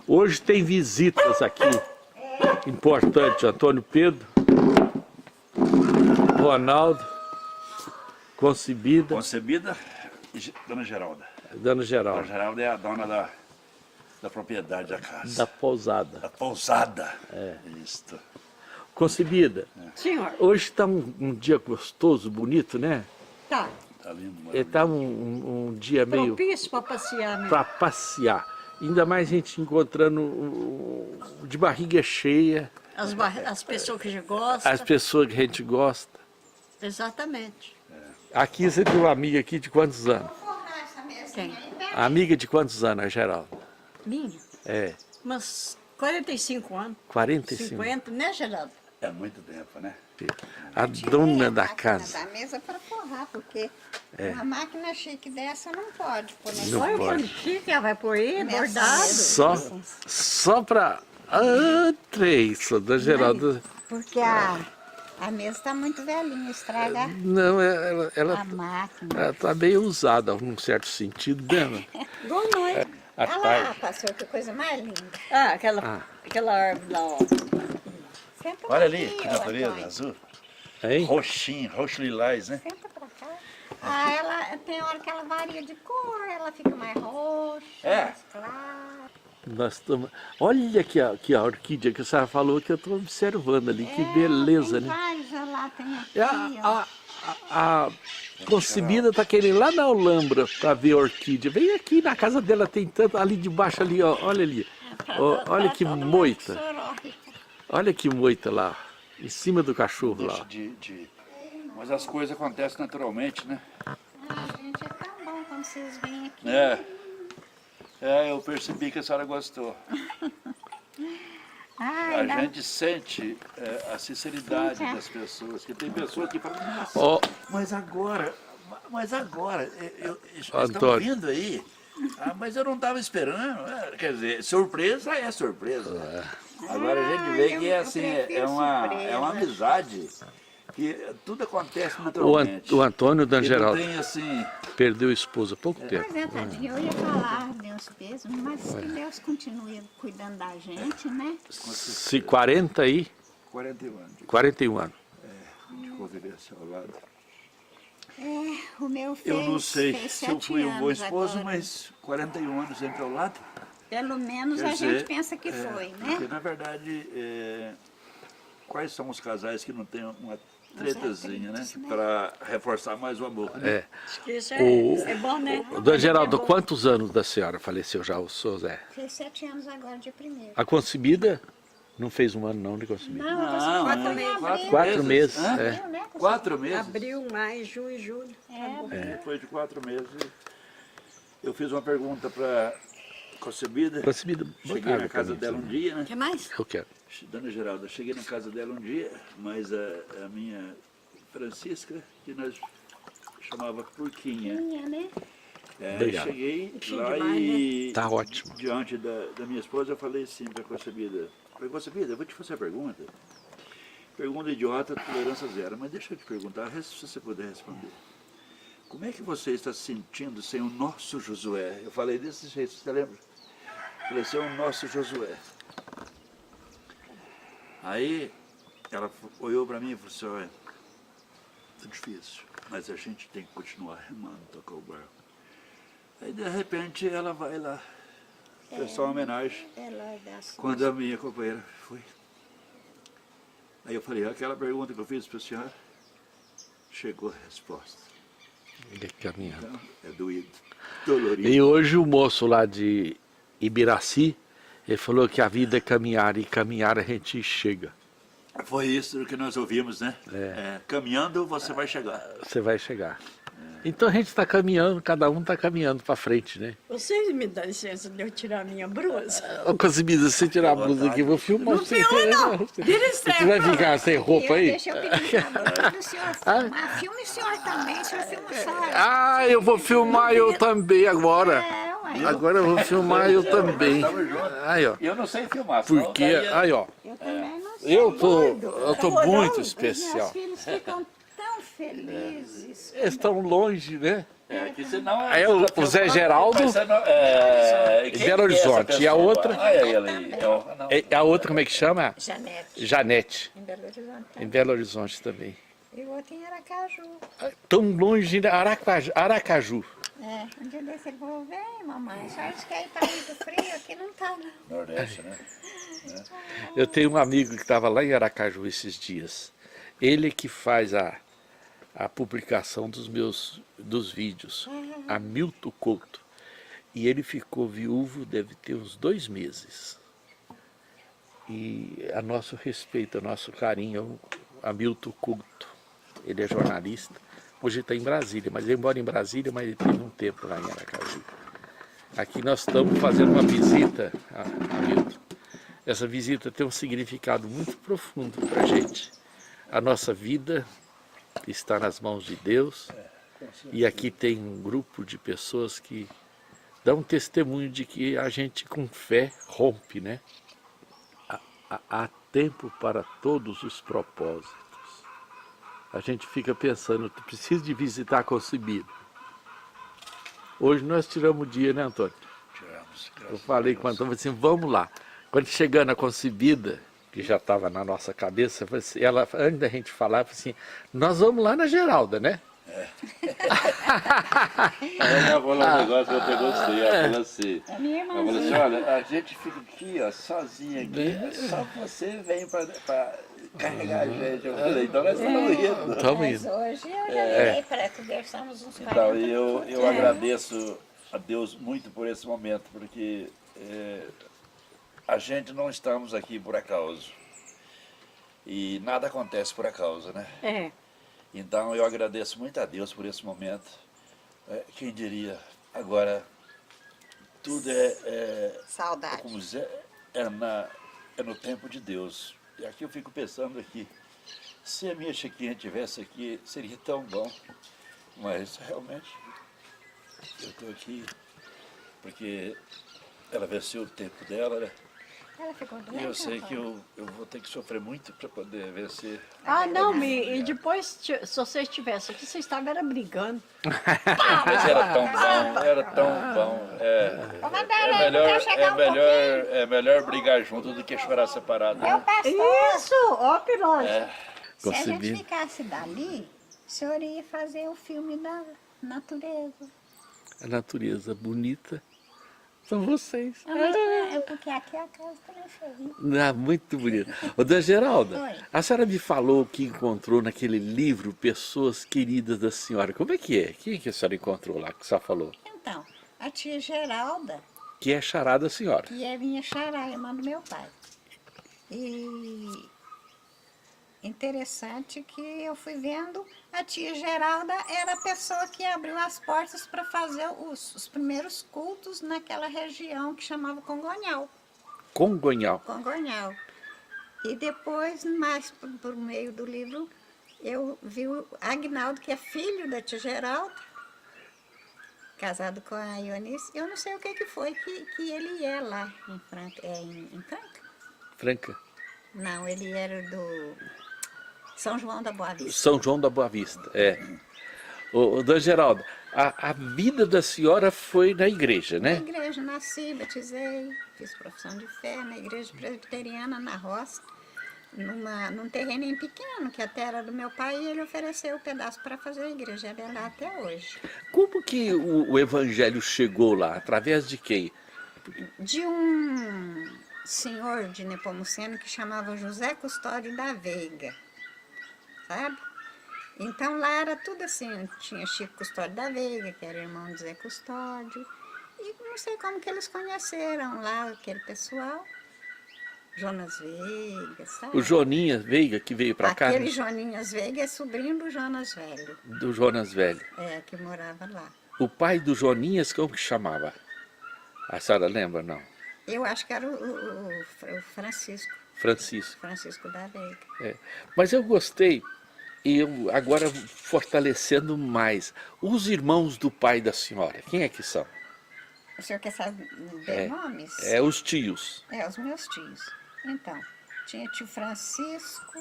Hoje tem visitas aqui, importante, Antônio Pedro, Ronaldo, Concebida. Concebida e Dona Geralda. Dona Geralda. Dona Geralda é a dona da propriedade da casa. Da pousada. Da pousada. Isto. Concebida, Senhor. hoje está um dia gostoso, bonito, né? Tá. Tá lindo, Está um dia meio Propício para passear, né? para passear. Ainda mais a gente encontrando de barriga cheia, As pessoas que já gostam. as pessoas que a gente gosta. Exatamente. Aqui você tem uma amiga aqui de quantos anos? Quem? A amiga de quantos anos, a Geralda? Minha? É, Umas 45 anos. 45. 50, né, Geraldo? É muito tempo, né? A dona da casa. Da mesa para forrar, porque uma máquina chique dessa não pode pôr na Não Olha o pode. pano chique, ela vai pôr aí, Nessa bordado. mesa. Só para... três, da Geralda. Porque a mesa está muito velhinha, estraga Não, a ela máquina. tá meio usada, num certo sentido, né? Igual nós. À Olha lá, tarde. pastor, que coisa mais linda. Ah, aquela árvore lá, ó. Senta Olha ali, aqui, que ô, natureza, Antônio. azul. Hein? Roxinho, roxo lilás, né? Senta pra cá. Ah, ela tem hora que ela varia de cor, ela fica mais roxa, É. mais clara. Nós estamos... Olha aqui a orquídea que a senhora falou que eu estou observando ali, que beleza, Tem né? vários, olha lá, tem aqui, E ó. a Concebida está querendo ir lá na Alhambra para ver a orquídea. Vem aqui na casa dela, tem tanto, ali debaixo ali, ó, olha ali. Ó, olha que moita, olha que moita lá, em cima do cachorro lá. Mas as coisas acontecem naturalmente, né? Ah, gente, é tão bom quando vocês vêm aqui. Eu percebi que a senhora gostou. Ai, A dá- gente sente a sinceridade Sim, das pessoas, que tem pessoas que falam, nossa, Ó, mas agora, eles estão Antônio. vindo aí, mas eu não estava esperando. Quer dizer, surpresa é surpresa. Agora a gente vê que é assim, prefiro é uma surpresa. amizade, que tudo acontece o naturalmente. Antônio da E não Geralda tem assim, perdeu a esposa há pouco tempo. Pois é, tadinho, eu ia falar, Deus peso, mas que Deus continue cuidando da gente, né? Se 40 aí, 41 anos 41 anos. de convivência ao lado. O meu fez, Eu não sei fez se eu 7 fui um bom anos esposo, agora. mas 41 anos sempre ao lado. Pelo menos Quer a dizer, gente pensa que foi, Porque, né? na verdade, quais são os casais que não têm uma tretazinha, né? atritos, né? Para reforçar mais o amor, né? É. Acho que isso O- é bom, né? Dona Geralda, quantos anos da senhora faleceu já, o seu Zé? Fez 7 anos agora de primeiro. A Concebida não fez um ano não de Concebida. Não, Não, quatro né? meses. 4 meses, Hã? é. Né? 4 meses. Abril, maio, junho, julho. Depois de 4 meses, eu fiz uma pergunta para Concebida. Concebida, Cheguei água na pra casa mim, dela por um dia, né? Quer mais? Eu quero. Dona Geralda, cheguei na casa dela um dia, mas a minha Francisca, que nós chamava Porquinha. Minha, né? Obrigado. Cheguei Chique lá demais, e Tá ótimo. diante da minha esposa eu falei assim para a Concebida, eu vou te fazer uma pergunta. Pergunta idiota, tolerância zero, mas deixa eu te perguntar, se você puder responder. Como é que você está se sentindo sem o nosso Josué? Eu falei desse jeito, você lembra? Falei, sem o nosso Josué. Aí ela olhou para mim e falou assim, olha, tá difícil, mas a gente tem que continuar remando, tocar o barco. Aí de repente ela vai lá, prestar uma homenagem, Ela dá assim. quando a minha companheira foi. Aí eu falei, aquela pergunta que eu fiz para a senhora, chegou a resposta. Ele é caminhando. Então, é doído, dolorido. E hoje o moço lá de Ibiraci, ele falou que a vida é caminhar, e caminhar a gente chega. Foi isso que nós ouvimos, né? Caminhando você vai chegar. Você vai chegar. Então a gente está caminhando, cada um está caminhando para frente, né? Vocês me dão licença de eu tirar a minha blusa? Ô, Concebida, se você tirar a blusa aqui, eu vou filmar Não você. filma, não. Vira Você vai ficar sem roupa aí? Deixa eu pedir um favor pro senhor filmar. Filme o senhor também, o senhor filma só. Ah, eu vou filmar eu também agora. É, ué. Agora eu vou filmar eu também. Aí, ó. E eu não sei filmar, senão Porque, eu estaria- aí, ó. Eu também não sei. Eu tô muito Meus especial. filhos ficam tão felizes. Eles estão longe, né? que porque senão... Aí o Zé Geraldo, Quem Belo que é essa Horizonte. E a pessoa? outra? Olha ela aí. Não. A outra, como é que chama? Janete, Janete, em Belo Horizonte. em Belo Horizonte também. E o outro em Aracaju. Tão longe, né? Aracaju. É, um dia desse ele falou, vem mamãe, a senhora disse que aí tá muito frio, aqui não tá não. Nordeste, né? Eu tenho um amigo que estava lá em Aracaju esses dias. Ele que faz a publicação dos vídeos, Hamilton Couto. E ele ficou viúvo, deve ter uns 2 meses. E a nosso respeito, a nosso carinho, Hamilton Couto. Ele é jornalista. Hoje está em Brasília, mas ele mora em Brasília, mas ele teve um tempo lá em Aracaju. Aqui nós estamos fazendo uma visita a Hamilton. Essa visita tem um significado muito profundo para a gente. A nossa vida está nas mãos de Deus e aqui tem um grupo de pessoas que dão testemunho de que a gente com fé rompe, né? Há tempo para todos os propósitos. A gente fica pensando, preciso de visitar a Concebida. Hoje nós tiramos o dia, né, Antônio? Tiramos. Eu falei com a Antônio, assim, vamos lá. Quando chegando a Concebida, que já estava na nossa cabeça, ela, antes da gente falar, falou assim, nós vamos lá na Geralda, né? Aí minha avó lá um negócio que eu até gostei. Ela falou assim, É minha ela falou assim, irmãzinha. olha, a gente fica aqui, ó, sozinha aqui, só você vem pra carregar a gente. Eu falei, então nós estamos indo. Estamos Mas indo. hoje eu já liguei para conversamos uns 40 Então, e eu minutos. agradeço a Deus muito por esse momento, porque a gente não estamos aqui por acaso. E nada acontece por acaso, né? É. Então eu agradeço muito a Deus por esse momento. Quem diria, agora tudo Saudade. como dizer, é no tempo de Deus. E aqui eu fico pensando aqui, se a minha Chiquinha estivesse aqui, seria tão bom. Mas realmente eu estou aqui porque ela venceu o tempo dela, né? Ela ficou doente. E eu sei que Antônio? eu vou ter que sofrer muito para poder vencer. Ah, não, e depois, se você estivesse aqui, você estava era brigando. Mas era tão bom, era tão bom. Ô, Madalena, quer chegar um pouquinho? É melhor brigar junto do que chorar separado. Meu Né? pastor, Isso, ó, Piroge. se a gente Concebida. ficasse dali, o senhor ia fazer o filme da natureza. A natureza bonita são vocês. Ah, mas é porque aqui a casa também foi. Muito bonito. Ô, Dona Geralda, Oi. a senhora me falou que encontrou naquele livro pessoas queridas da senhora. Como é que é? Quem é que a senhora encontrou lá que a senhora falou? Então, a tia Geralda, Que é chará da senhora. que é minha xará, irmã do meu pai. E interessante que eu fui vendo, a tia Geralda era a pessoa que abriu as portas para fazer os primeiros cultos naquela região que chamava Congonhal. Congonhal. Congonhal. E depois, mais por meio do livro, eu vi o Agnaldo, que é filho da tia Geralda, casado com a Ionice. Eu não sei o que foi que ele é lá em Franca. Em Franca? Franca. Não, ele era do São João da Boa Vista. São João da Boa Vista, é. Ô, Dona Geralda, a vida da senhora foi na igreja, Na né? igreja, nasci, batizei, fiz profissão de fé na igreja presbiteriana, na roça, num terreno pequeno, que até era do meu pai, e ele ofereceu o pedaço para fazer a igreja. Ela é lá até hoje. Como que o evangelho chegou lá? Através de quem? De um senhor de Nepomuceno que chamava José Custódio da Veiga, sabe? Então lá era tudo assim, tinha Chico Custódio da Veiga, que era irmão de Zé Custódio, e não sei como que eles conheceram lá aquele pessoal, Jonas Veiga, sabe? O Joninhas Veiga, que veio para cá, Aquele Joninhas Veiga é sobrinho do Jonas Velho, do Jonas Velho. que morava lá. O pai do Joninhas, como que chamava? A senhora lembra, não? Eu acho que era o Francisco, Francisco. Francisco da Veiga. É. Mas eu gostei, e eu agora fortalecendo mais, os irmãos do pai da senhora, quem é que são? O senhor quer saber nomes? É os tios. Os meus tios. Então, tinha tio Francisco,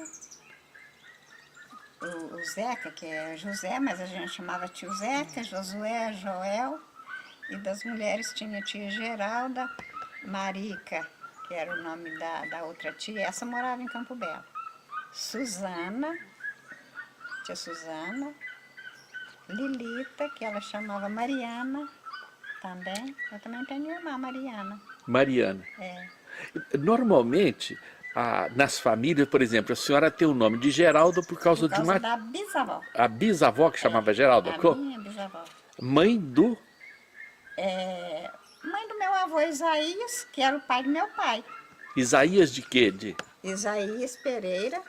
o Zeca, que é José, mas a gente chamava tio Zeca, Josué, Joel. E das mulheres tinha tia Geralda, Marica, que era o nome da outra tia, essa morava em Campo Belo. Suzana, tia Suzana, Lilita, que ela chamava Mariana também. Eu também tenho irmã, Mariana. Mariana. É. Normalmente, nas famílias, por exemplo, a senhora tem o nome de Geralda por causa, Por de causa uma... da bisavó. A bisavó que chamava Geralda? A minha bisavó. Mãe do... Mãe do meu avô Isaías, que era o pai do meu pai. Isaías de quê? Isaías Pereira.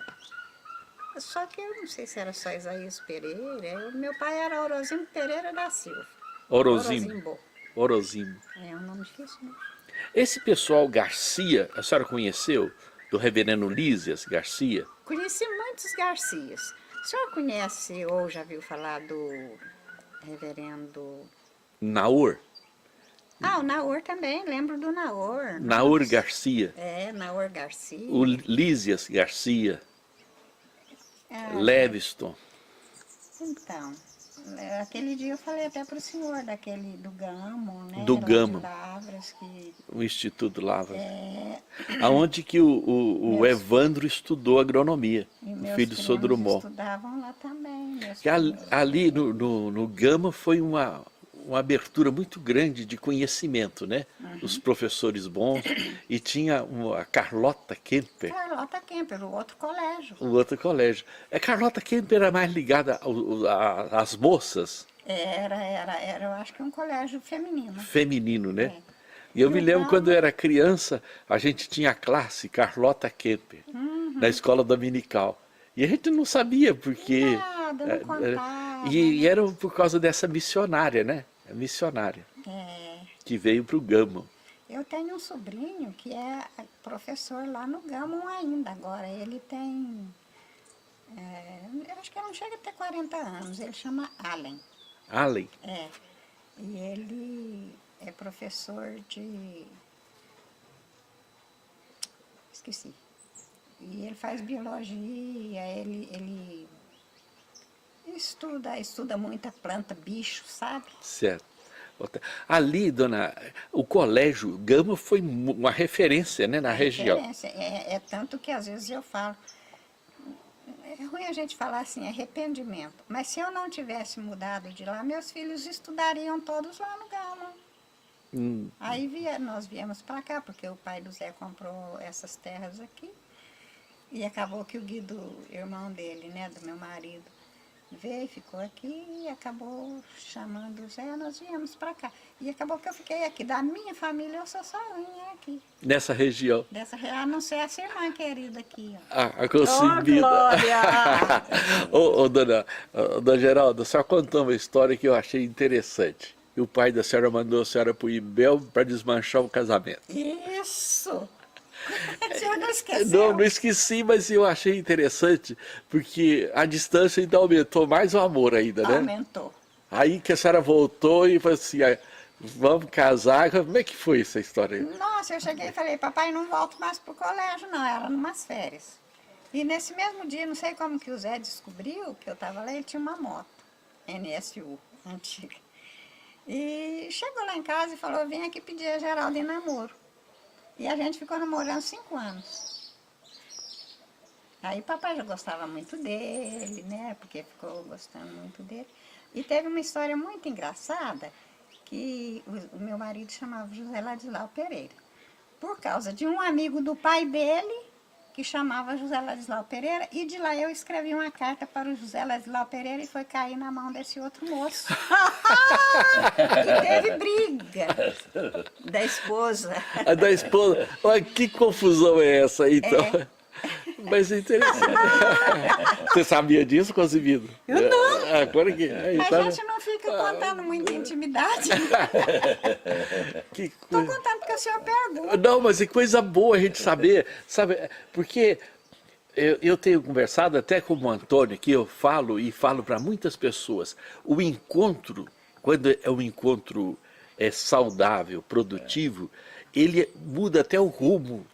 Só que eu não sei se era só Isaías Pereira. Meu pai era Orozimo Pereira da Silva. Orozimbo. É um nome difícil, né? Esse pessoal Garcia, a senhora conheceu? Do reverendo Lísias Garcia? Conheci muitos Garcias. O senhor conhece ou já viu falar do reverendo... Naor? O Naor também, lembro do Naor. Naor Garcia. Naor Garcia. O Lísias Garcia. Leviston. Então, aquele dia eu falei até para o senhor daquele do Gamo, né? Do lá Gamo. de Lavras, que... O Instituto Lavras. Aonde que o Evandro estudou agronomia. E O meus filho do primos Sodromó. estudavam lá também. Meus Que primos. ali no Gama foi uma abertura muito grande de conhecimento, né? Os professores bons. E tinha a Carlota Kemper, Carlota Kemper, o outro colégio. o outro colégio. A Carlota Kemper era mais ligada às moças, Eu acho que um colégio feminino. feminino, né? É. E eu me lembro Então- quando eu era criança, a gente tinha a classe Carlota Kemper, na escola dominical. E a gente não sabia porque... Nada, não contava. E era por causa dessa missionária, né? A missionária, que veio para o Gama. Eu tenho um sobrinho que é professor lá no Gamo ainda. Agora ele tem... eu acho que ele não chega a ter 40 anos. Ele chama Allen. Allen. E ele é professor de... Esqueci. E ele faz biologia, ele estuda muita planta, bicho, sabe? Certo. Ali, dona, o colégio Gama foi uma referência, né, na região. Referência. É tanto que às vezes eu falo, é ruim a gente falar assim, arrependimento. Mas se eu não tivesse mudado de lá, meus filhos estudariam todos lá no Gama. Aí nós viemos para cá, porque o pai do Zé comprou essas terras aqui. E acabou que o Guido, irmão dele, né, do meu marido, veio, ficou aqui e acabou chamando o Zé, nós viemos para cá. E acabou que eu fiquei aqui. Da minha família, eu sou sozinha aqui. Nessa região. A não ser essa irmã querida aqui, ó. A concebida. Glória! Dona Geralda, a senhora contou uma história que eu achei interessante. E o pai da senhora mandou a senhora para o Imbel para desmanchar o casamento. Isso! O senhor não esqueceu? Não esqueci, mas eu achei interessante, porque a distância ainda aumentou mais o amor ainda, né? Aumentou. Aí que a senhora voltou e falou assim, vamos casar. Como é que foi essa história aí? Nossa, eu cheguei e falei, papai, não volto mais pro colégio, não, era numas férias. E nesse mesmo dia, não sei como que o Zé descobriu que eu estava lá, ele tinha uma moto, NSU, antiga. E chegou lá em casa e falou, vem aqui pedir a Geralda em namoro. E a gente ficou namorando 5 anos. Aí papai já gostava muito dele, né? Porque ficou gostando muito dele. E teve uma história muito engraçada, que o meu marido chamava José Ladislau Pereira. Por causa de um amigo do pai dele, que chamava José Ladislau Pereira, e de lá eu escrevi uma carta para o José Ladislau Pereira e foi cair na mão desse outro moço. E teve briga da esposa. A da esposa. Olha, que confusão é essa aí, então? Mas é interessante. Você sabia disso, Concebido? Eu não. Agora que... Aí, A tá, gente não fica contando muita intimidade. que Estou coisa... contando porque o senhor pergunta. Não, mas é coisa boa a gente saber, sabe? Porque eu tenho conversado até com o Antônio, que eu falo para muitas pessoas. O encontro, quando é um encontro saudável, produtivo, ele muda até o rumo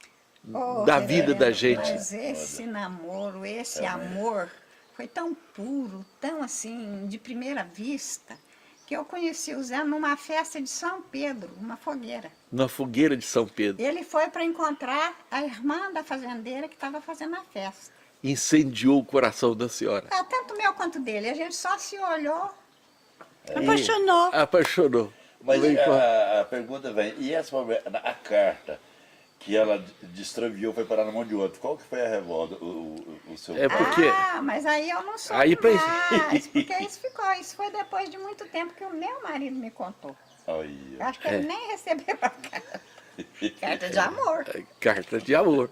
da vida da gente. Mas esse namoro, esse amor foi tão puro, tão assim, de primeira vista, que eu conheci o Zé numa festa de São Pedro, uma fogueira. Na fogueira de São Pedro. Ele foi para encontrar a irmã da fazendeira que estava fazendo a festa. Incendiou o coração da senhora. Tanto meu quanto dele. A gente só se olhou. Apaixonou. Apaixonou. Mas Vem com- a pergunta vem, e essa a carta que ela destraviou foi parar na mão de outro, qual que foi a revolta? O seu... É porque... Mas aí eu não soube Aí pra- mais, porque isso foi depois de muito tempo que o meu marido me contou. Aí, Eu acho que ele nem recebeu a carta. Carta de amor. Carta de amor.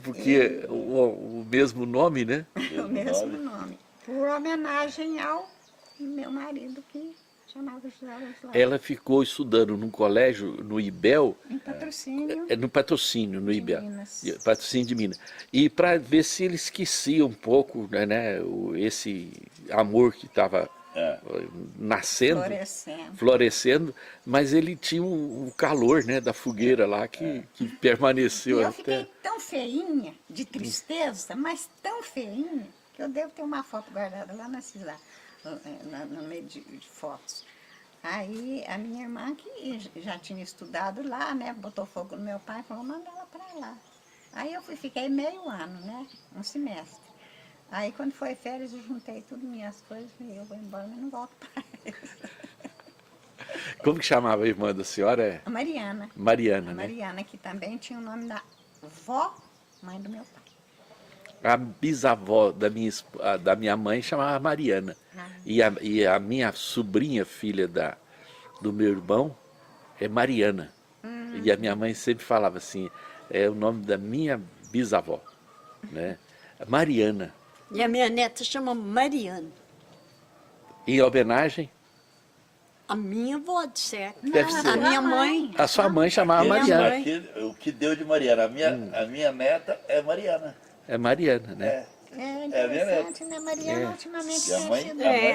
Porque o mesmo nome, né? O mesmo nome. Por homenagem ao meu marido que chamava José Lúcio. Ela ficou estudando num colégio no IBEL, Em patrocínio. no patrocínio, no IBEL. Minas. Patrocínio de Minas. E para ver se ele esquecia um pouco, né, esse amor que estava nascendo, florescendo, mas ele tinha o calor, né, da fogueira lá que E permaneceu eu até. fiquei tão feinha, de tristeza, mas tão feinha, que eu devo ter uma foto guardada lá na cidade, no meio de fotos. Aí a minha irmã, que já tinha estudado lá, né, botou fogo no meu pai, falou, manda ela para lá. Aí eu fiquei meio ano, né, um semestre. Aí quando foi férias, eu juntei tudo minhas coisas e eu vou embora, mas não volto mais. Como que chamava a irmã da senhora? A Mariana. Mariana, A né? Mariana, que também tinha o nome da vó, mãe do meu pai. A bisavó da minha mãe chamava Mariana. E a minha sobrinha, filha do meu irmão, é Mariana. E a minha mãe sempre falava assim, é o nome da minha bisavó, né? Mariana. E a minha neta chama Mariana. Em homenagem, A minha avó, de certo. Deve ser. A minha mãe. a sua mãe chamava Minha Mariana. mãe. o que deu de Mariana? A minha neta é Mariana. É Mariana, né? É a minha interessante, né? Mariana ultimamente E a tem mãe,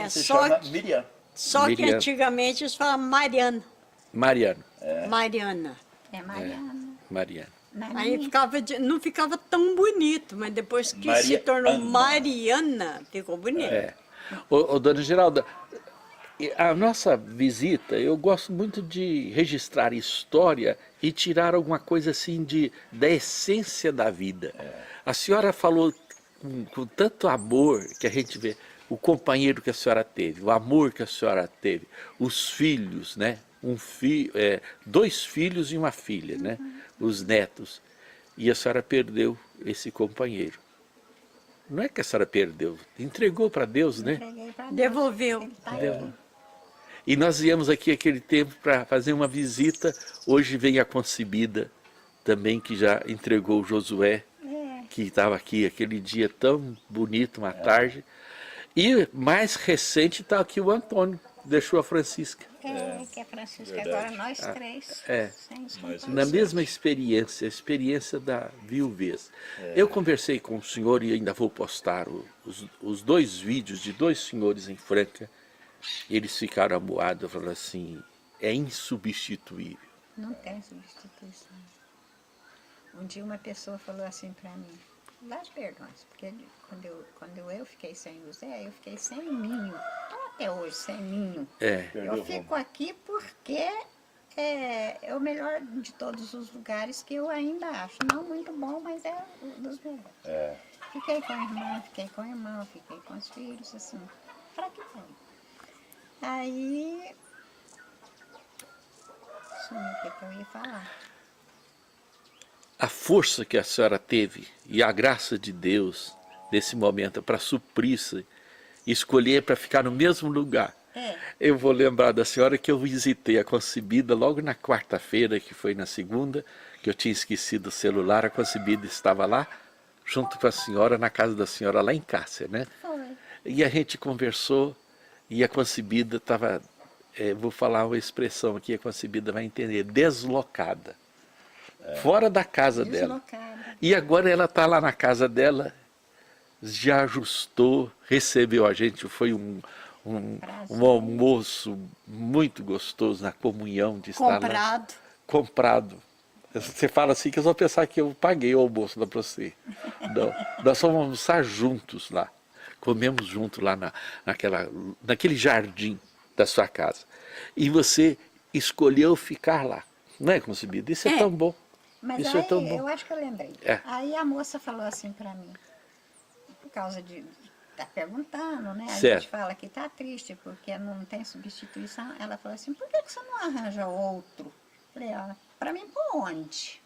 sido... se só chama que- Miriam. Só que Miriam. antigamente eles falavam Mariana. Mariana. Mariana. É Mariana. Mariana. Na Aí minha- não ficava tão bonito, mas depois que se tornou Mariana, ficou bonito. É. Ô, dona Geralda, a nossa visita, eu gosto muito de registrar história e tirar alguma coisa assim da essência da vida. A senhora falou com tanto amor que a gente vê o companheiro que a senhora teve, o amor que a senhora teve, os filhos, né? Dois filhos e uma filha, né? Os netos. E a senhora perdeu esse companheiro. Não é que a senhora perdeu, entregou para Deus, né? Entreguei pra Deus. Devolveu. Ele tá aí. E nós viemos aqui aquele tempo para fazer uma visita. Hoje vem a concebida também, que já entregou o Josué, que estava aqui aquele dia tão bonito, uma tarde. E mais recente está aqui o Antônio, deixou a Francisca. Que é Francisca, agora nós três. É. Sem os Mas- Na mesma experiência, a experiência da viuvez. Eu conversei com o senhor e ainda vou postar os dois vídeos de dois senhores em Franca. Eles ficaram amuados, falaram assim, é insubstituível. Não tem substituição. Um dia uma pessoa falou assim para mim, lá de Perdões, porque quando eu fiquei sem o Zé, eu fiquei sem ninho. Estou até hoje sem ninho. É, Perdeu Eu fico aqui porque é o melhor de todos os lugares que eu ainda acho. Não muito bom, mas é um dos melhores. Fiquei com a irmã, fiquei com o irmão, fiquei com os filhos, assim. Pra que tem? Aí... Sumi o que eu ia falar. a força que a senhora teve e a graça de Deus nesse momento para suprir-se, escolher para ficar no mesmo lugar. Eu vou lembrar da senhora que eu visitei a concebida logo na quarta-feira, que foi na segunda, que eu tinha esquecido o celular, a concebida estava lá, junto com a senhora, na casa da senhora, lá em Cássia, né? Foi. E a gente conversou e a concebida estava, vou falar uma expressão aqui, a concebida vai entender, deslocada. Fora da casa dela. Deslocada. E agora ela está lá na casa dela, já ajustou, recebeu a gente, foi um almoço muito gostoso, na comunhão de estar lá. Comprado. Comprado. Você fala assim que eu vou pensar que eu paguei o almoço lá para você. Não, nós vamos almoçar juntos lá. comemos junto lá naquele jardim da sua casa. E você escolheu ficar lá. Não é, concebida? Isso é tão bom. Mas Isso aí, é tão bom. eu acho que eu lembrei. É. Aí a moça falou assim para mim, por causa de tá perguntando, né? A Certo. gente fala que tá triste porque não tem substituição. Ela falou assim, por que você não arranja outro? Falei, ó, para mim por onde?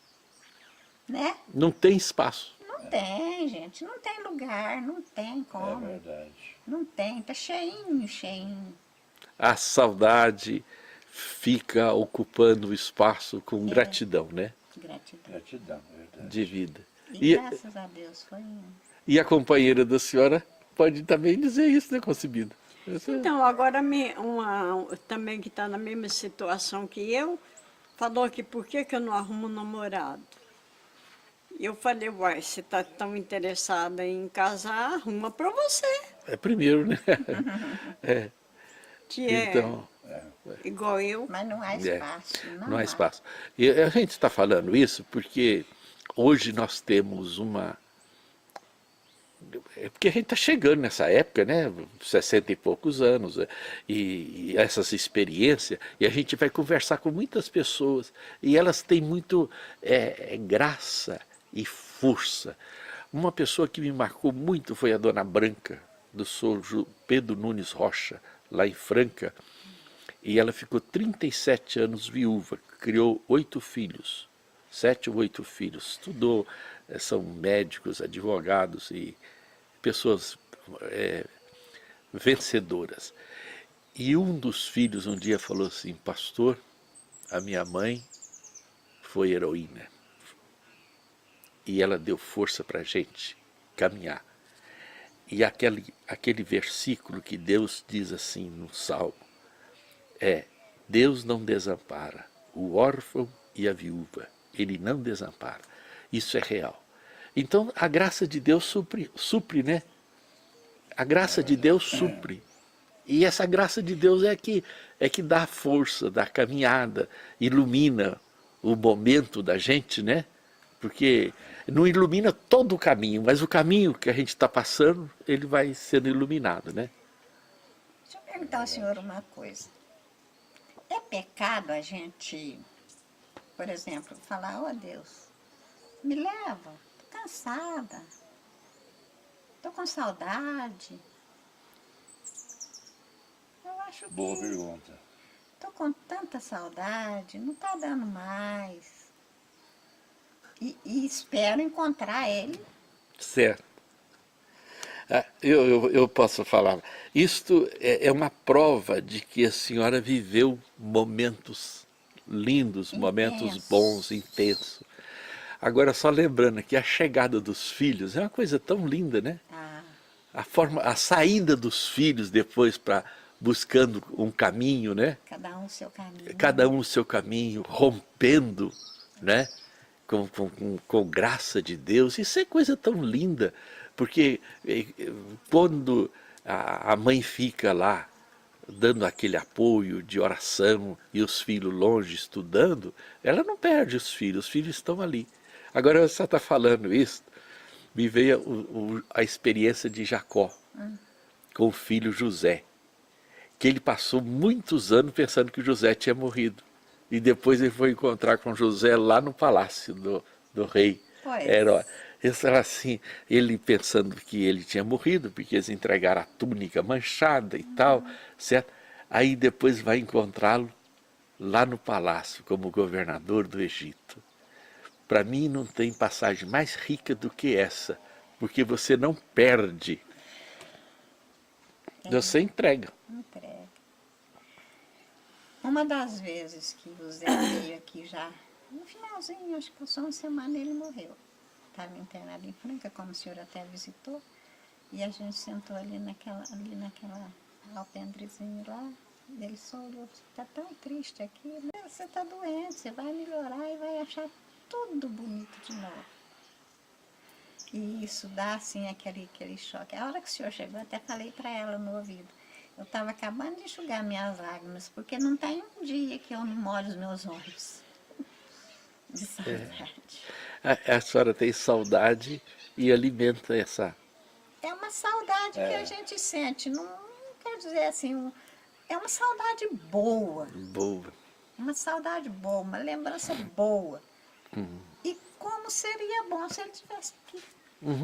Né? Não tem espaço. Não tem, gente, não tem lugar, não tem como. É verdade. Não tem, tá cheinho, cheinho. A saudade fica ocupando o espaço com gratidão, né? Gratidão. Gratidão, é verdade. De vida. E E, graças a Deus foi. e a companheira da senhora pode também dizer isso, né, concebida? Então, agora também que está na mesma situação que eu, falou que por que eu não arrumo um namorado? E eu falei, uai, você está tão interessada em casar, arruma para você. É primeiro, né? É, Que é então, igual eu. Mas não há espaço. não há espaço. E a gente está falando isso porque hoje nós temos uma... É porque a gente está chegando nessa época, né? 60 e poucos anos, e essas experiências, e a gente vai conversar com muitas pessoas, e elas têm muito graça e força. Uma pessoa que me marcou muito foi a Dona Branca, do Sr. Pedro Nunes Rocha, lá em Franca, e ela ficou 37 anos viúva, criou 8 filhos, 7 ou 8 filhos, estudou, são médicos, advogados e pessoas vencedoras. E um dos filhos um dia falou assim, pastor, a minha mãe foi heroína. E ela deu força para a gente caminhar. E aquele versículo que Deus diz assim no Salmo, Deus não desampara o órfão e a viúva, Ele não desampara. Isso é real. Então a graça de Deus supre, né? A graça de Deus supre. E essa graça de Deus é que dá força, dá caminhada, ilumina o momento da gente, né? Porque não ilumina todo o caminho, mas o caminho que a gente está passando, ele vai sendo iluminado, né? Deixa eu perguntar ao senhor uma coisa. É pecado a gente, por exemplo, falar, ó Deus, me leva, tô cansada, tô com saudade. Eu acho que Boa pergunta. tô com tanta saudade, não tá dando mais. E espero encontrar ele. Certo. Eu posso falar. Isto é uma prova de que a senhora viveu momentos lindos, momentos bons, intensos. Agora, só lembrando que a chegada dos filhos é uma coisa tão linda, né? A saída dos filhos depois para buscando um caminho, né? Cada um o seu caminho. Cada um o seu caminho, rompendo, né? Com graça de Deus. Isso é coisa tão linda, porque quando a mãe fica lá, dando aquele apoio de oração, e os filhos longe estudando, ela não perde os filhos estão ali. Agora você está falando isso, me veio a experiência de Jacó, com o filho José, que ele passou muitos anos pensando que José tinha morrido. E depois ele foi encontrar com José lá no palácio do rei Herodes. Isso era assim, ele pensando que ele tinha morrido, porque eles entregaram a túnica manchada e tal, certo? Aí depois vai encontrá-lo lá no palácio, como governador do Egito. Para mim não tem passagem mais rica do que essa, porque você não perde, você entrega. Entrega. Uma das vezes que o Zé veio aqui já, no finalzinho, acho que passou uma semana, ele morreu. Estava internado em Franca, como o senhor até visitou, e a gente sentou ali naquela alpendrezinho lá, ele só olhou, está tão triste aqui, você está doente, você vai melhorar e vai achar tudo bonito de novo. E isso dá assim aquele choque. A hora que o senhor chegou, até falei para ela no ouvido, eu estava acabando de enxugar minhas lágrimas, porque não tem um dia que eu não molho os meus olhos de saudade. A senhora tem saudade e alimenta essa... É uma saudade saudade que a gente sente, não quer dizer assim, é uma saudade boa, Boa. uma saudade boa, uma lembrança boa. E como seria bom se ele estivesse aqui,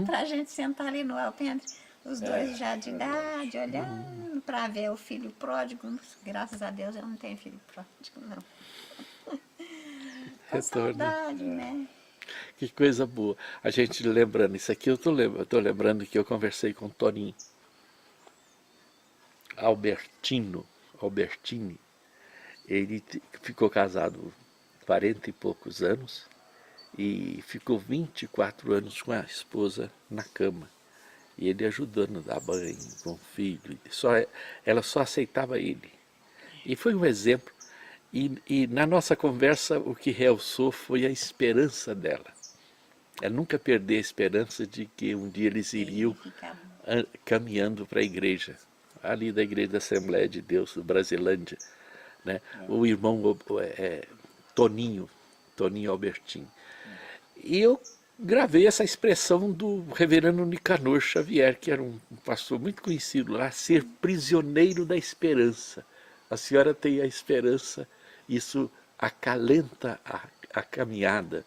para a gente sentar ali no alpendre, os dois já de idade, olhando para ver o filho pródigo. Graças a Deus eu não tenho filho pródigo, não. É Retorno. saudade, né? Que coisa boa. A gente lembrando isso aqui, eu tô lembrando que eu conversei com o Toninho. Albertini. Ele ficou casado 40 e poucos anos e ficou 24 anos com a esposa na cama. E ele ajudando a dar banho com o filho. Ela só aceitava ele. E foi um exemplo. E na nossa conversa o que realçou foi a esperança dela. É nunca perder a esperança de que um dia eles iriam caminhando para a igreja, ali da Igreja da Assembleia de Deus, do Brasilândia, né? O irmão Toninho Albertini. E eu gravei essa expressão do reverendo Nicanor Xavier, que era um pastor muito conhecido lá, ser prisioneiro da esperança. A senhora tem a esperança, isso acalenta a caminhada,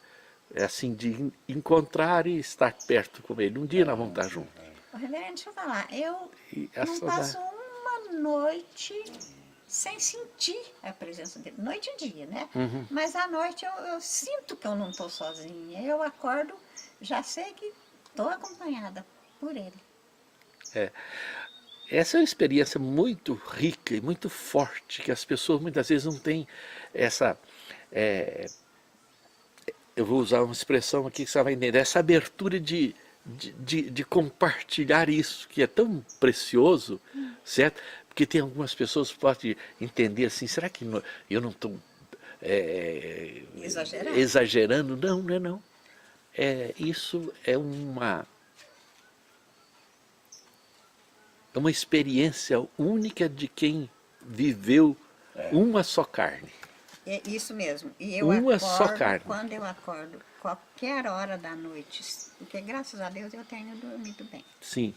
é assim, de encontrar e estar perto com ele. Um dia nós vamos estar juntos. Reverendo, deixa eu falar, eu E a não saudade. passo uma noite sem sentir a presença dele. Noite e dia, né? Mas à noite eu sinto que eu não estou sozinha. Eu acordo, já sei que estou acompanhada por ele. Essa é uma experiência muito rica e muito forte, que as pessoas muitas vezes não têm essa... eu vou usar uma expressão aqui que você vai entender, essa abertura de compartilhar isso, que é tão precioso, certo? Porque tem algumas pessoas que podem entender assim, será que eu não estou exagerando? Não, não é não. Isso é uma experiência única de quem viveu uma só carne. É isso mesmo. E eu Uma acordo, só carne. quando eu acordo, qualquer hora da noite, porque graças a Deus eu tenho dormido bem. Sim.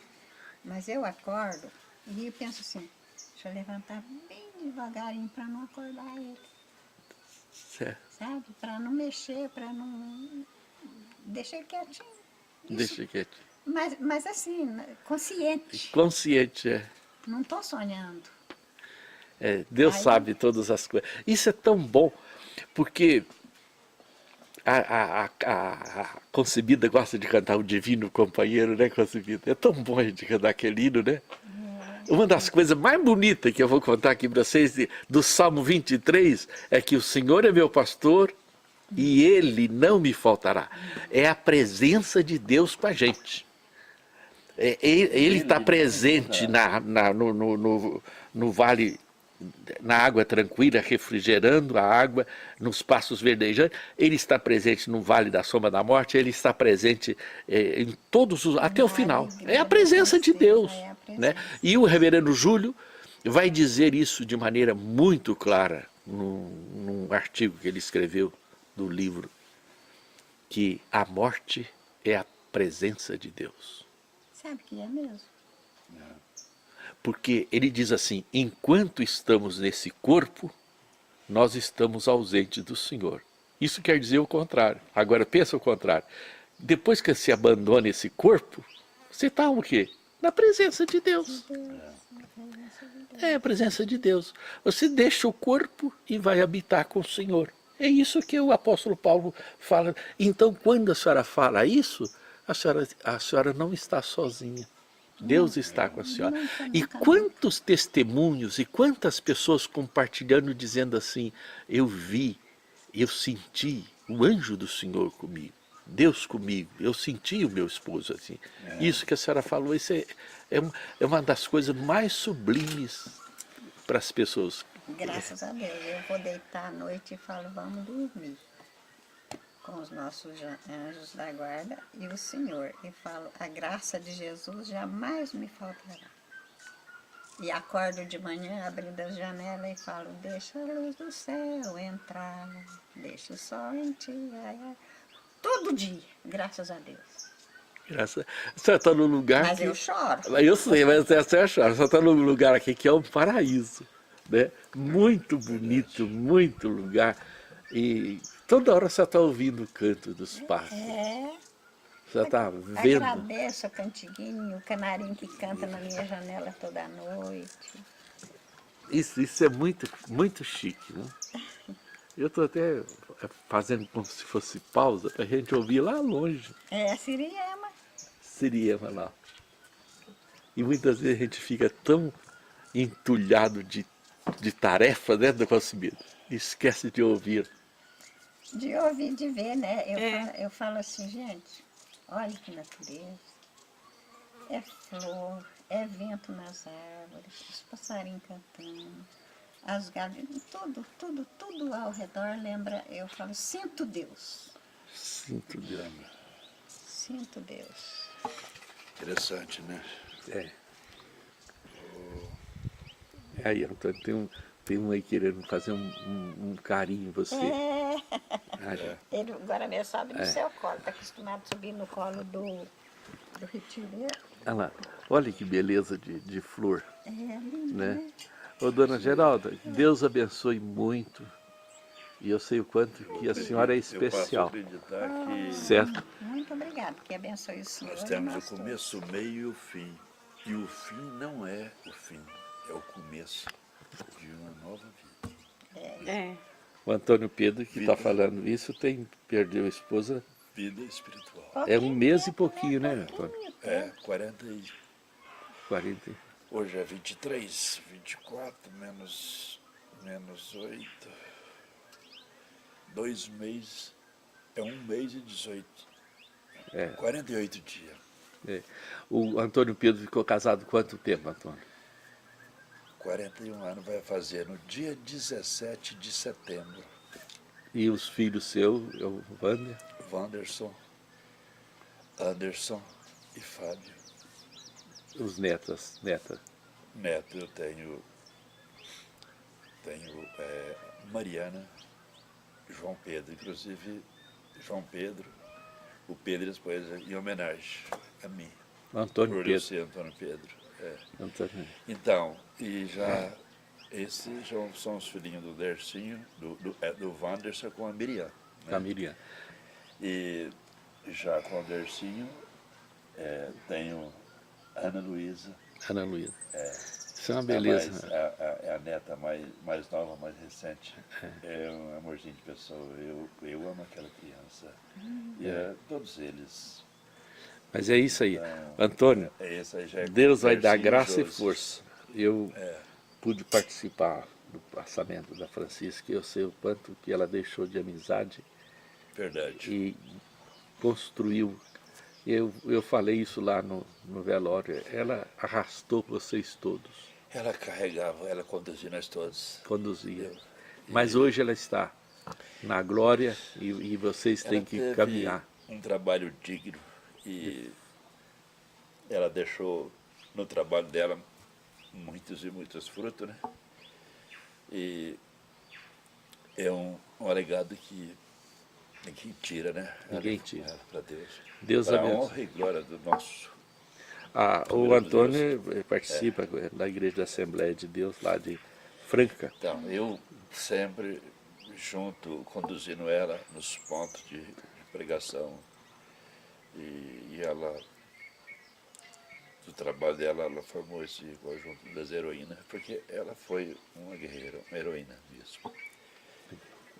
Mas eu acordo e eu penso assim, deixa eu levantar bem devagarinho para não acordar ele, Certo. sabe? Para não mexer, para não... Deixar ele quietinho. Isso. Deixa quieto. Mas assim, consciente. Consciente, Não estou sonhando. Deus Aí- sabe todas as coisas. Isso é tão bom, porque a Concebida gosta de cantar o Divino Companheiro, né, Concebida? É tão bom a gente cantar aquele hino, né? Uma das coisas mais bonitas que eu vou contar aqui para vocês do Salmo 23 é que o Senhor é meu pastor e Ele não me faltará. É a presença de Deus com a gente. Ele está presente no vale, na água tranquila, refrigerando a água, nos passos verdejantes. Ele está presente no vale da sombra da morte, ele está presente em todos os, até o final. É a presença de Deus. Né? E o reverendo Júlio vai dizer isso de maneira muito clara num artigo que ele escreveu do livro, que a morte é a presença de Deus. Sabe que é mesmo? Porque ele diz assim, enquanto estamos nesse corpo, nós estamos ausentes do Senhor. Isso quer dizer o contrário. Agora pensa o contrário. Depois que você abandona esse corpo, você está o quê? Na presença de Deus. É a presença de Deus. Você deixa o corpo e vai habitar com o Senhor. É isso que o apóstolo Paulo fala. Então, quando a senhora fala isso, a senhora não está sozinha. Deus está com a senhora. E quantos testemunhos e quantas pessoas compartilhando, dizendo assim, eu vi, eu senti o anjo do Senhor comigo, Deus comigo, eu senti o meu esposo assim. Isso que a senhora falou, isso é uma das coisas mais sublimes para as pessoas. Graças a Deus. Eu vou deitar à noite e falo, vamos dormir com os nossos anjos da guarda e o Senhor. E falo, a graça de Jesus jamais me faltará. E acordo de manhã, abrindo as janelas e falo, deixa a luz do céu entrar, deixa o sol em ti. Todo dia, graças a Deus. Graças. A senhora está num lugar Mas que... eu choro. Eu sei, mas a senhora chora. A senhora está num lugar aqui que é um paraíso, né? Muito bonito, muito lugar. E toda hora você está ouvindo o canto dos pássaros. Você está vendo. Agradeço a Cantiguinho, o canarinho que canta na minha janela toda noite. Isso é muito, muito chique, né? Eu estou até fazendo como se fosse pausa para a gente ouvir lá longe. É a Siriema. Siriema lá. E muitas vezes a gente fica tão entulhado de tarefa dentro da consumida. Esquece de ouvir. De ouvir, de ver, né? Eu falo assim, gente, olha que natureza. É flor, é vento nas árvores, os passarinhos cantando, as galinhas, tudo ao redor lembra, eu falo, sinto Deus. Sinto Deus. Sinto Deus. Interessante, né? É. Aí, Antônio, tem um aí querendo fazer um carinho em você. Ele agora mesmo sobe no seu colo, está acostumado a subir no colo do retireiro. Olha lá, olha que beleza de flor. É lindo, Né? Ô, dona Geralda, Deus abençoe muito. E eu sei o quanto que a senhora é especial. Eu posso acreditar que Certo? Muito obrigada, que abençoe o Senhor. nós e temos nós o começo, o meio e o fim. E o fim não é o fim, é o começo de uma nova vida. É. O Antônio Pedro, que está falando isso, perdeu a esposa. Vida espiritual. todos. É um mês e pouquinho, né, Antônio? É, 40 e... 40. Hoje é 23, 24, menos 8. 2 meses, é 1 mês e 18. 48 dias. É. O Antônio Pedro ficou casado quanto tempo, Antônio? 41 anos vai fazer no dia 17 de setembro. E os filhos seus, o Wander? Wanderson, Anderson e Fábio. Os netas, neta. Neto, eu tenho Mariana, João Pedro, inclusive João Pedro, o Pedro depois em homenagem a mim, Antônio por eu Pedro. ser Antônio Pedro. Antônio. Então, e já esses já são os filhinhos do Dercinho, do Wanderson com a Miriam. Né? A Miriam. E já com o Dercinho tenho Ana Luísa. Ana Luísa. Isso é uma A beleza. é a neta mais nova, mais recente. É um amorzinho de pessoa. Eu amo aquela criança. E todos eles. Mas é isso aí. Então, Antônio, esse aí já é Deus vai dar Dercinho graça e Josi. força. Eu pude participar do passamento da Francisca e eu sei o quanto que ela deixou de amizade Verdade. e construiu. Eu falei isso lá no velório. Ela arrastou vocês todos, Ela carregava, ela conduzia nós todos. conduzia. Mas hoje ela está na glória e vocês têm Ela que teve caminhar. um trabalho digno e ela deixou no trabalho dela muitos e muitos frutos, né? E é um legado que ninguém tira, né? Ninguém tira. Para Deus. Deus Para a abençoe. honra e glória do nosso. O Antônio participa da Igreja da Assembleia de Deus lá de Franca. Então, eu sempre junto, conduzindo ela nos pontos de pregação. E ela, do trabalho dela, ela formou esse conjunto das heroínas, porque ela foi uma guerreira, uma heroína mesmo.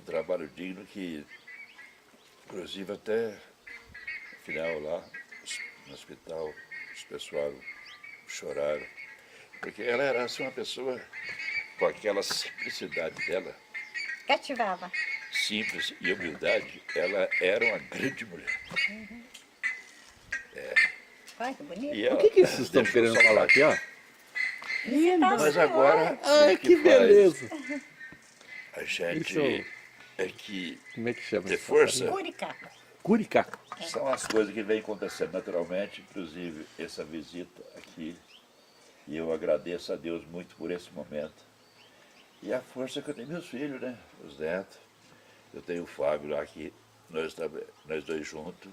Um trabalho digno que, inclusive até no final lá, no hospital, os pessoal choraram, porque ela era assim, uma pessoa com aquela simplicidade dela, Cativava. simples e humildade, ela era uma grande mulher. Olha que bonito. E O ela que vocês estão deixou querendo só falar aqui, ó? Mas agora, Ai, o que faz beleza! a gente Isso- é que Como é que chama ter esse força Curicaco. Curicaco. são as coisas que vêm acontecendo naturalmente, inclusive essa visita aqui. E eu agradeço a Deus muito por esse momento. E a força que eu tenho meus filhos, né? Os netos. Eu tenho o Fábio lá aqui, nós dois juntos.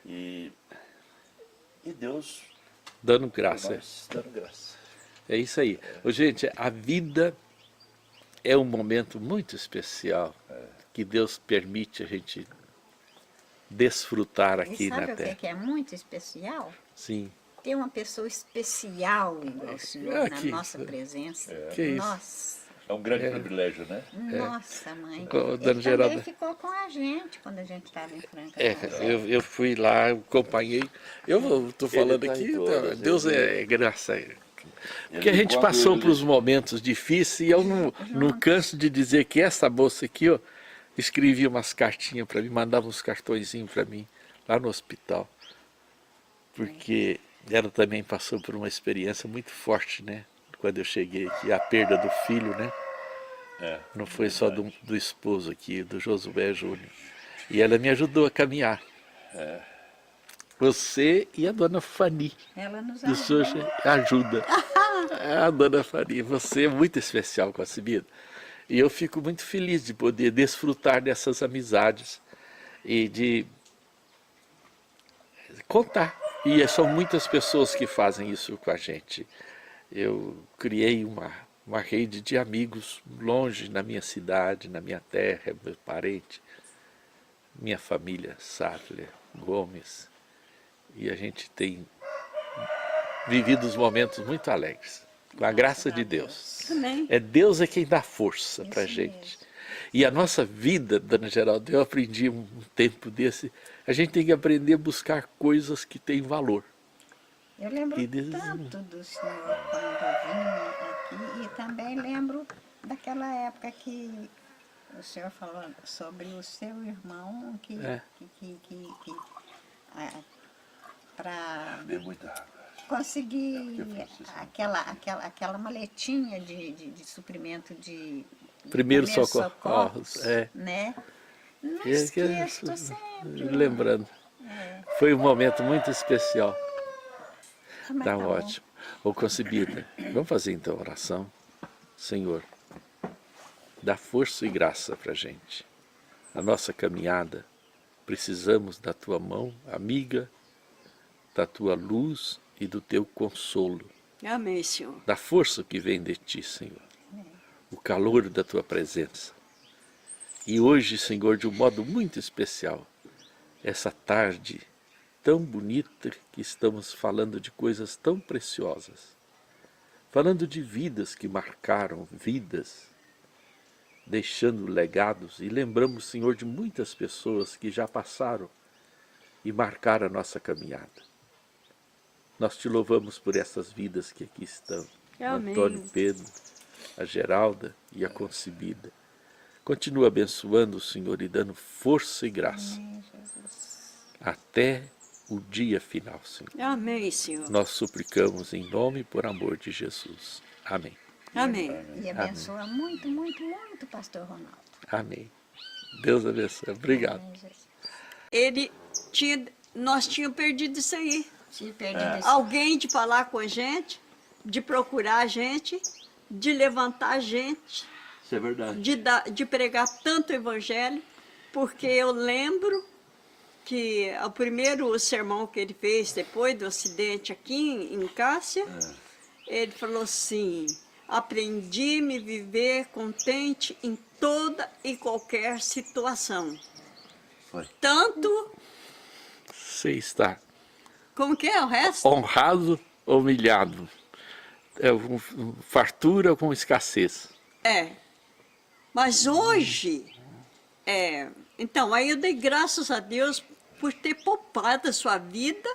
E E Deus Dando por graça. nós, dando graça. É isso aí. Ô, gente, a vida é um momento muito especial que Deus permite a gente desfrutar aqui E na sabe o Terra. que é muito especial? Sim. Ter uma pessoa especial igual o senhor na que nossa isso. presença. Que isso. Nossa, É um grande privilégio, né? nossa mãe. Ô, dona Ele Geralda. também ficou com a gente quando a gente estava em Franca. Eu fui lá, acompanhei. Eu estou falando Ele tá aqui, em todas, Deus ele- é graça. Porque a Ele, gente quando passou ele- por uns momentos difíceis e eu não canso de dizer que essa moça aqui, ó, escrevia umas cartinhas para mim, mandava uns cartõezinhos para mim, lá no hospital. Porque ela também passou por uma experiência muito forte, né? Quando eu cheguei aqui, a perda do filho, né? Não foi só do esposo aqui, do Josué Júnior. E ela me ajudou a caminhar. Você e a dona Fani. Ela nos O senhor ajuda. A dona Fani, você é muito especial com a Cibida. E eu fico muito feliz de poder desfrutar dessas amizades e de contar. E são muitas pessoas que fazem isso com a gente. Eu criei uma rede de amigos longe na minha cidade, na minha terra, meu parente, minha família, Sattler, Gomes. E a gente tem vivido os momentos muito alegres, com a graça de Deus. Amém. É Deus quem dá força para a Isso gente. mesmo. E a nossa vida, dona Geralda, eu aprendi um tempo desse, a gente tem que aprender a buscar coisas que têm valor. Eu lembro E diz- tanto do senhor quando eu vim aqui e também lembro daquela época que o senhor falou sobre o seu irmão para Bebe muita água. conseguir aquela maletinha de suprimento de Primeiro primeiros socorros, é. né? Não É que- esqueço, tô sempre. Lembrando, foi um momento muito especial. Mas Tá bom. ótimo. Ô concebida, vamos fazer então a oração. Senhor, dá força e graça para a gente. Na nossa caminhada, precisamos da tua mão amiga, da tua luz e do teu consolo. Amém, Senhor. Da força que vem de ti, Senhor. O calor da tua presença. E hoje, Senhor, de um modo muito especial, essa tarde tão bonita que estamos falando de coisas tão preciosas. Falando de vidas que marcaram vidas, deixando legados, e lembramos, Senhor, de muitas pessoas que já passaram e marcaram a nossa caminhada. Nós te louvamos por essas vidas que aqui estão. O Amém. Antônio Pedro, a Geralda e a concebida. Continua abençoando o Senhor e dando força e graça. Até o dia final, Senhor. Amém, Senhor. Nós suplicamos em nome e por amor de Jesus. Amém. Amém. E abençoa muito, muito, muito o pastor Ronaldo. Amém. Deus abençoe. Obrigado. Amém, Jesus. Nós tínhamos perdido isso aí. Te perdi desse Alguém de falar com a gente, de procurar a gente, de levantar a gente, Isso é verdade. de pregar tanto evangelho, porque eu lembro que o primeiro sermão que ele fez depois do acidente aqui em Cássia, ele falou assim: aprendi a me viver contente em toda e qualquer situação. Foi. Tanto, Você está como que é o resto? honrado ou humilhado. Fartura com escassez. É. Mas hoje, então, aí eu dei graças a Deus por ter poupado a sua vida.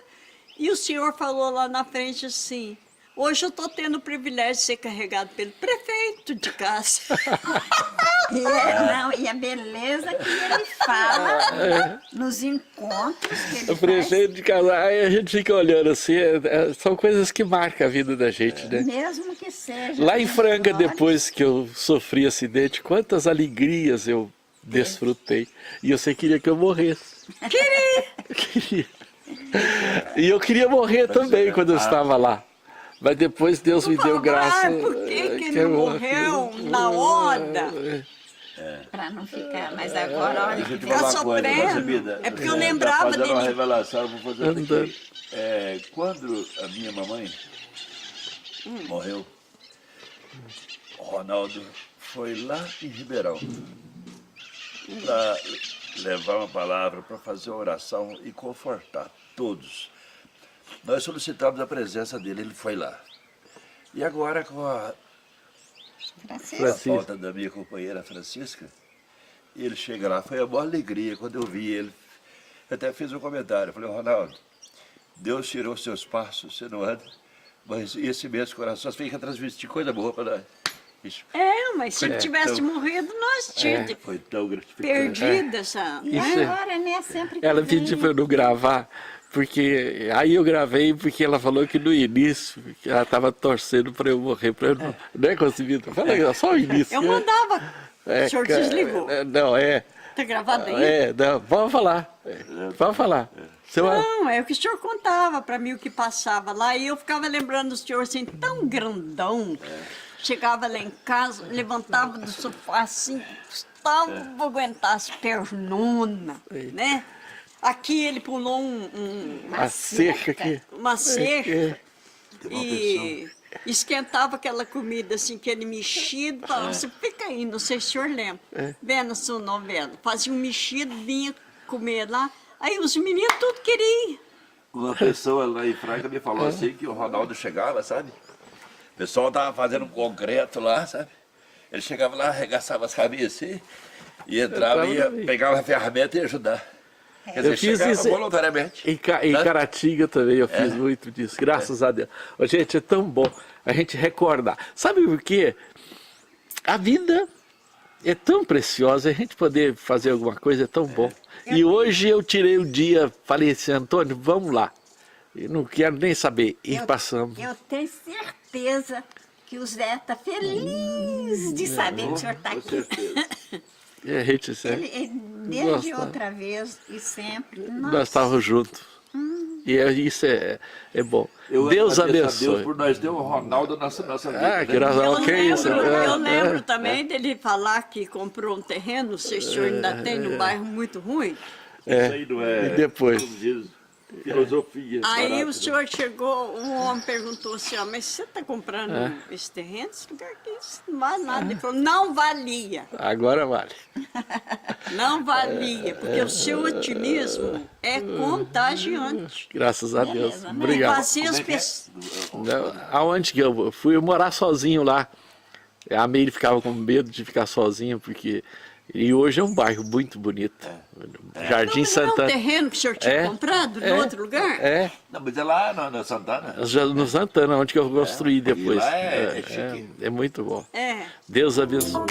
E o Senhor falou lá na frente assim: hoje eu estou tendo o privilégio de ser carregado pelo prefeito de Cássia. e a beleza que ele fala nos encontros que ele O prefeito de casar, aí a gente fica olhando assim, são coisas que marcam a vida da gente, né? faz, mesmo que seja. Lá em Franca, glória. depois que eu sofri acidente, quantas alegrias eu desfrutei. E você queria que eu morresse. Queria. E eu queria morrer também quando eu estava lá. Mas depois Deus me deu graça. Por que que não eu- morreu na hora? Para não ficar. Mas agora, olha, Deixa eu te Fica falar uma coisa, sofrendo. concebida. É porque eu lembrava Tá fazendo uma dele. revelação, vou fazer outra Andando. aqui. Quando a minha mamãe morreu, o Ronaldo foi lá em Ribeirão para levar uma palavra, para fazer uma oração e confortar todos. Nós solicitamos a presença dele, ele foi lá. E agora, com a Francisco, falta da minha companheira Francisca, ele chega lá, foi a maior alegria quando eu vi ele. Eu até fiz um comentário, eu falei, Ronaldo, Deus tirou seus passos, você não anda, mas esse mesmo coração fica transmitir coisa boa para nós. Isso Mas se ele tivesse morrido, nós tínhamos foi tão gratificante. perdido essa... e Isso é- agora, né, sempre que Ela vem, pediu para eu não gravar, porque aí eu gravei porque ela falou que no início que ela estava torcendo para eu morrer, para eu não, não é conseguido. Fala só o início. Eu mandava. O senhor desligou. Não, Tá gravado aí? não, vamos falar. Vamos falar. Seu- Não, é o que o senhor contava para mim o que passava lá. E eu ficava lembrando do senhor assim, tão grandão. Chegava lá em casa, levantava do sofá assim, custava pra aguentar as pernonas, né? Aqui ele pulou a cerca aqui. uma cerca uma e esquentava aquela comida assim, aquele mexido, falava assim, fica aí, não sei se o senhor lembra, vendo a sua novela. Fazia um mexido, vinha comer lá, aí os meninos tudo queriam. Uma pessoa lá em Franca me falou assim que o Ronaldo chegava, sabe? O pessoal tava fazendo um concreto lá, sabe? Ele chegava lá, arregaçava as camisas assim, e entrava, Entrava ia, pegava a ferramenta e ia ajudar. Quer dizer, Eu fiz chegava isso voluntariamente. em Caratinga também, eu fiz muito disso, graças a Deus. Ô, gente, é tão bom a gente recordar. Sabe por quê? A vida é tão preciosa, a gente poder fazer alguma coisa é tão bom. E hoje eu tirei o dia, falei assim, Antônio, vamos lá. Eu não quero nem saber. E passamos. Eu tenho certeza que o Zé está feliz de saber que o senhor está Com aqui. certeza. E a gente sempre, Ele, desde Gosta. outra vez e sempre. nós estávamos juntos. E isso é bom. Eu Deus agradeço a abençoe. Deus por nós ter o Ronaldo na nossa vida. Ah, né? graças a Deus. Que isso? Eu lembro também dele falar que comprou um terreno, não sei se o senhor ainda tem, num bairro muito ruim. Isso aí não é, E depois? como diz, filosofia. Aí barata, o senhor chegou, um homem perguntou assim, ó, mas você está comprando esse terreno? Esse lugar aqui, isso não vale nada. Ele falou, não valia, Agora vale. não valia, porque o seu otimismo é contagiante. Graças a Deus. Beleza, né? E Obrigado. fazia as Como é que é? pessoas... Não, aonde que eu fui morar sozinho lá. A Meire ficava com medo de ficar sozinha, porque... E hoje é um bairro muito bonito. Jardim Não é um Santana. terreno que o senhor tinha comprado em outro lugar? É, Não, mas é lá na Santana. no Santana, onde que eu construí depois. lá é chique. É muito bom. É. Deus abençoe.